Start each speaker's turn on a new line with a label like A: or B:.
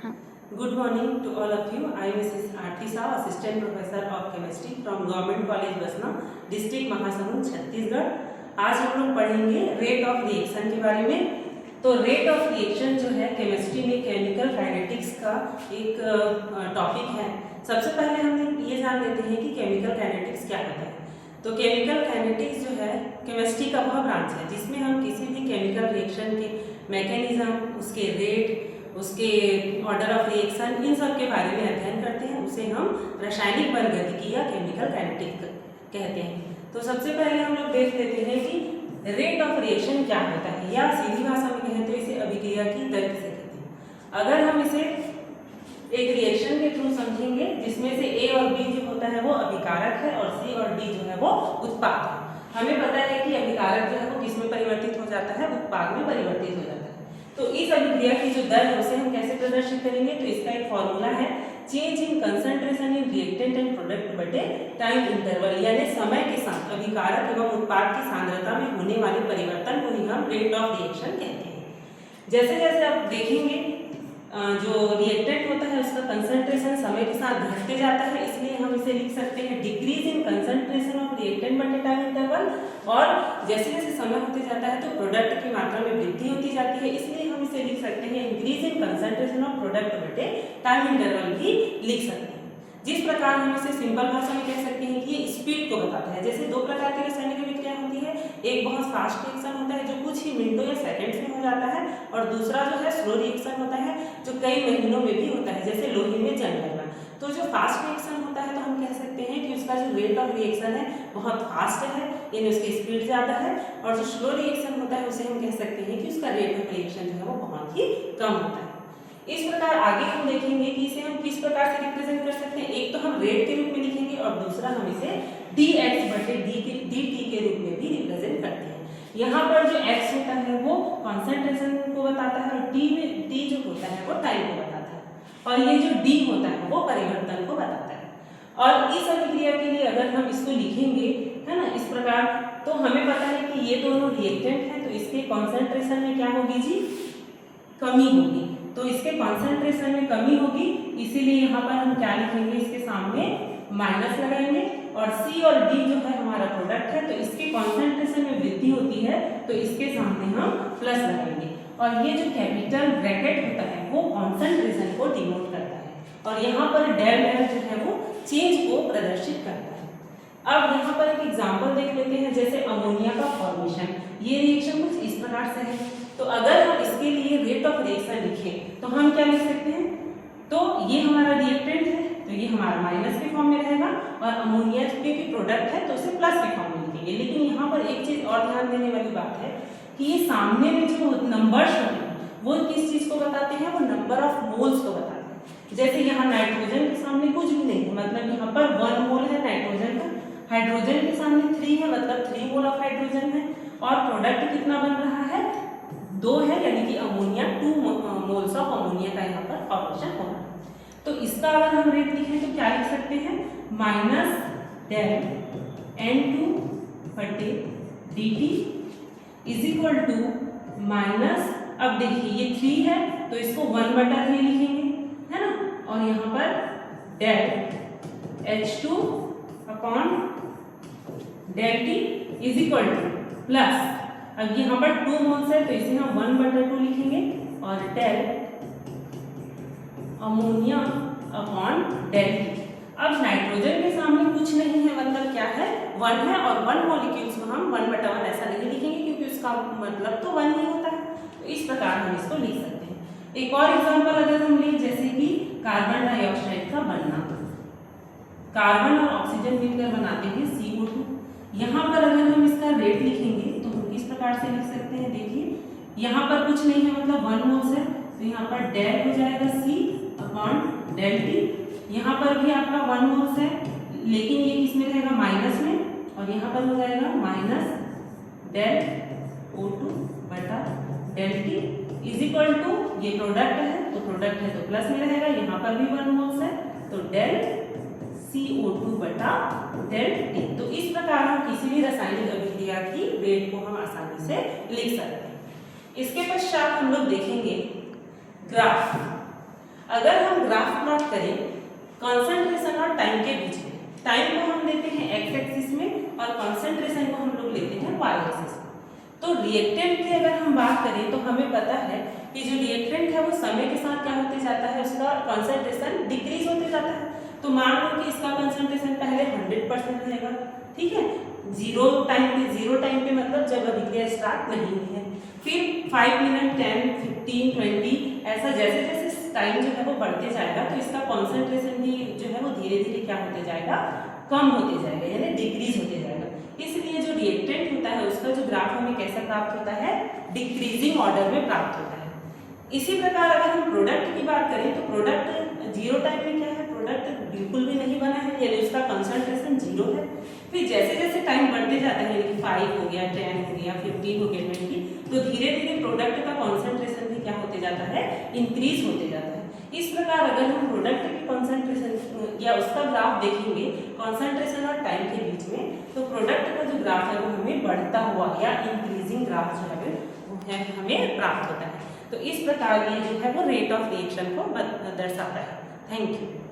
A: हाँ।
B: Good morning to all of you. I am Mrs. Aarti Sahu, Assistant Professor of Chemistry from Government College Basna, district Mahasamund, Chhattisgarh. आज हम लोग पढ़ेंगे rate of reaction के बारे में। तो रेट ऑफ रिएक्शन जो है केमिस्ट्री में केमिकल काइनेटिक्स का एक टॉपिक है। सबसे पहले हम ये जान लेते हैं कि केमिकल काइनेटिक्स क्या होता है। तो केमिकल काइनेटिक्स जो है केमिस्ट्री का वह ब्रांच है जिसमें हम किसी भी केमिकल रिएक्शन के मैकेनिज्म, उसके रेट, उसके ऑर्डर ऑफ रिएक्शन, इन सब के बारे में अध्ययन करते हैं। उसे हम रासायनिक बलगतिकी या केमिकल काइनेटिक्स कहते हैं। तो सबसे पहले हम लोग देख लेते हैं कि रेट ऑफ रिएक्शन क्या होता है, या सीधी भाषा में कहें तो इसे अभिक्रिया की दर किसे कहते हैं। अगर हम इसे एक रिएक्शन के थ्रू समझेंगे जिसमें से ए और बी जो होता है वो अभिकारक है और सी और डी जो है वो उत्पाद है। हमें पता है कि अभिकारक जो है वो किसमें परिवर्तित हो जाता है, उत्पाद में परिवर्तित हो जाता है। तो इस अभिक्रिया की जो दर है उसे हम कैसे प्रदर्शित करेंगे, तो इसका एक फॉर्मूला है change in concentration in reactant and product बटे टाइम इंटरवल, यानी समय के साथ अभिकारक एवं उत्पाद की सांद्रता में होने वाले परिवर्तन को ही हम रेट ऑफ रिएक्शन कहते हैं। जैसे जैसे आप देखेंगे जो रिएक्टेंट होता है उसका कंसंट्रेशन समय के साथ घटते जाता है, इसलिए हम इसे लिख सकते हैं decrease in concentration of reactant बटे टाइम इंटरवल। और जैसे जैसे समय होते जाता है तो प्रोडक्ट की मात्रा में वृद्धि होती जाती है, इसलिए हम इसे लिख सकते हैं increase in concentration of product बटे टाइम इंटरवल भी लिख सकते हैं। जिस प्रकार हम इसे सिंपल भाषा में कह सकते हैं कि ये स्पीड को बताता है। जैसे दो प्रकार की रासायनिक अभिक्रिया होती है, एक बहुत फास्ट रिएक्शन होता है जो कुछ ही मिनटों या सेकंड्स में हो जाता है, और दूसरा जो है स्लो रिएक्शन होता है जो कई महीनों में भी होता है, जैसे लोहे में जंग लगना। तो जो फास्ट रिएक्शन होता है तो हम कह सकते हैं कि उसका जो रेट ऑफ रिएक्शन है बहुत फास्ट है, यानी उसकी स्पीड ज़्यादा है, और जो स्लो रिएक्शन होता है उसे हम कह सकते हैं कि उसका रेट ऑफ रिएक्शन जो है वो बहुत ही कम होता है। इस प्रकार आगे हम देखेंगे कि इसे हम किस प्रकार से रिप्रेजेंट कर सकते हैं। एक तो हम रेट के रूप में लिखेंगे और दूसरा हम इसे dx बटे dt के रूप में भी रिप्रेजेंट करते हैं। यहाँ पर जो x होता है वो कॉन्सेंट्रेशन को बताता है, और t जो होता है वो टाइम को बताता है, और ये जो d होता है वो परिवर्तन को बताता है। और इस अभिक्रिया के लिए अगर हम इसको लिखेंगे है ना इस प्रकार, तो हमें पता है कि ये दोनों रिएक्टेंट हैं, तो इसके कॉन्सेंट्रेशन में क्या होगी जी, कमी होगी। तो इसके कॉन्सेंट्रेशन में कमी होगी, इसीलिए यहाँ पर हम क्या लिखेंगे, इसके सामने माइनस लगाएंगे। और C और D जो है हमारा प्रोडक्ट है, तो इसके कॉन्सेंट्रेशन में वृद्धि होती है, तो इसके सामने हम प्लस लगाएंगे। और ये जो कैपिटल ब्रैकेट होता है वो कॉन्सेंट्रेशन को डिनोट करता है, और यहाँ पर डेल डेल जो है वो चेंज को प्रदर्शित करता है। अब यहाँ पर एक एग्जाम्पल देख लेते हैं, जैसे अमोनिया का फॉर्मेशन। ये रिएक्शन कुछ इस प्रकार से है। तो अगर हम इसके लिए रेट ऑफ रिएक्शन लिखें तो हम क्या लिख सकते हैं, तो ये हमारा रिएक्टेंट है तो ये हमारा माइनस के फॉर्म में रहेगा, और अमोनिया क्योंकि प्रोडक्ट है तो उसे प्लस के फॉर्म में लिखेंगे। लेकिन यहाँ पर एक चीज और ध्यान देने वाली बात है कि ये सामने में जो नंबर्स होते हैं वो किस चीज को बताते हैं, वो नंबर ऑफ मोल्स को बताते हैं। जैसे यहाँ नाइट्रोजन के सामने कुछ भी नहीं है, मतलब यहाँ पर 1 मोल है नाइट्रोजन का, हाइड्रोजन के सामने 3 है, मतलब 3 मोल ऑफ हाइड्रोजन है, और प्रोडक्ट कितना बन रहा है, 2 है, यानी कि अमोनिया 2 मोल्स ऑफ अमोनिया का यहाँ पर फॉर्मेशन हो रहा है। तो इसका अगर हम रेट लिखें तो क्या लिख सकते हैं, माइनस डेल N2 बटे dt is equal to minus, अब देखिए ये 3 है तो इसको 1/3 लिखेंगे है ना, और यहाँ पर del H2 upon del T is equal to plus, अब यहाँ पर 2 मोल्स है तो इसे हम 1/2 लिखेंगे, और del ammonia upon del T. अब नाइट्रोजन के सामने कुछ नहीं है, मतलब क्या है, 1 है, और 1 मॉलिक्यूल्स को हम 1/1 ऐसा नहीं लिखेंगे क्योंकि उसका मतलब तो 1 ही होता है। तो इस प्रकार हम इसको लिख सकते हैं। एक और एग्जांपल अगर हम लें, जैसे कि कार्बन डाइऑक्साइड का बनना, कार्बन और ऑक्सीजन मिलकर बनाते हैं CO2। यहाँ पर अगर हम इसका रेट लिखेंगे तो हम किस प्रकार से लिख सकते हैं, देखिए यहाँ पर कुछ नहीं है, मतलब 1 मोल्स है, तो यहाँ पर डेल हो जाएगा C अपॉन डेल T। यहाँ पर भी आपका 1 मोल्स है, लेकिन ये किस में रहेगा, माइनस में, और यहाँ पर हो जाएगा माइनस डेल O2 बटा del T is equal to, ये प्रोडक्ट है तो प्रोडक्ट है तो प्लस में रहेगा, यहाँ पर भी 1 मोल्स है तो डेल CO2 बटा डेल T। तो इस प्रकार हम किसी भी रासायनिक अभिक्रिया की रेट को हम आसानी से लिख सकते हैं। इसके पश्चात हम लोग देखेंगे ग्राफ। ग्राफ प्लॉट करें कॉन्सेंट्रेशन और टाइम के बीच में, टाइम को हम लेते हैं एक्स एक्सिस में और कॉन्सेंट्रेशन को हम लोग लेते हैं वाई एक्सिस में। तो रिएक्टेंट की अगर हम बात करें तो हमें पता है कि जो रिएक्टेंट है वो समय के साथ क्या होते जाता है, उसका कॉन्सेंट्रेशन डिक्रीज होते जाता है। तो मान लो कि इसका कॉन्सेंट्रेशन पहले 100% रहेगा, ठीक है, जीरो टाइम पे मतलब जब अभिक्रिया स्टार्ट नहीं हुई है। फिर 5 मिनट 10 15 20 ऐसा जैसे जैसे टाइम जो है वो बढ़ते जाएगा तो इसका कॉन्सेंट्रेशन भी जो है वो धीरे धीरे क्या होते जाएगा, कम होते जाएगा, यानी डिक्रीज होते जाएगा। इसलिए जो रिएक्टेंट होता है उसका जो ग्राफ हमें कैसा प्राप्त होता है, डिक्रीजिंग ऑर्डर में प्राप्त होता है। इसी प्रकार अगर हम प्रोडक्ट की बात करें तो प्रोडक्ट जीरो टाइम में क्या है, प्रोडक्ट बिल्कुल भी नहीं बना है, यानी उसका कंसंट्रेशन जीरो है। फिर जैसे जैसे टाइम बढ़ते जाता है, यानी 5 हो गया 10 हो गया 15 हो गया 20, तो धीरे धीरे प्रोडक्ट का कॉन्सेंट्रेशन भी क्या होते जाता है, इंक्रीज होते जाता है। इस प्रकार अगर हम प्रोडक्ट की कॉन्सेंट्रेशन या उसका ग्राफ देखेंगे कॉन्सेंट्रेशन और टाइम के बीच में, तो प्रोडक्ट का जो ग्राफ है वो हमें बढ़ता हुआ या इंक्रीजिंग ग्राफ जो है वो हमें प्राप्त होता है। तो इस प्रकार ये जो है वो रेट ऑफ रिएक्शन को दर्शाता है। Thank you.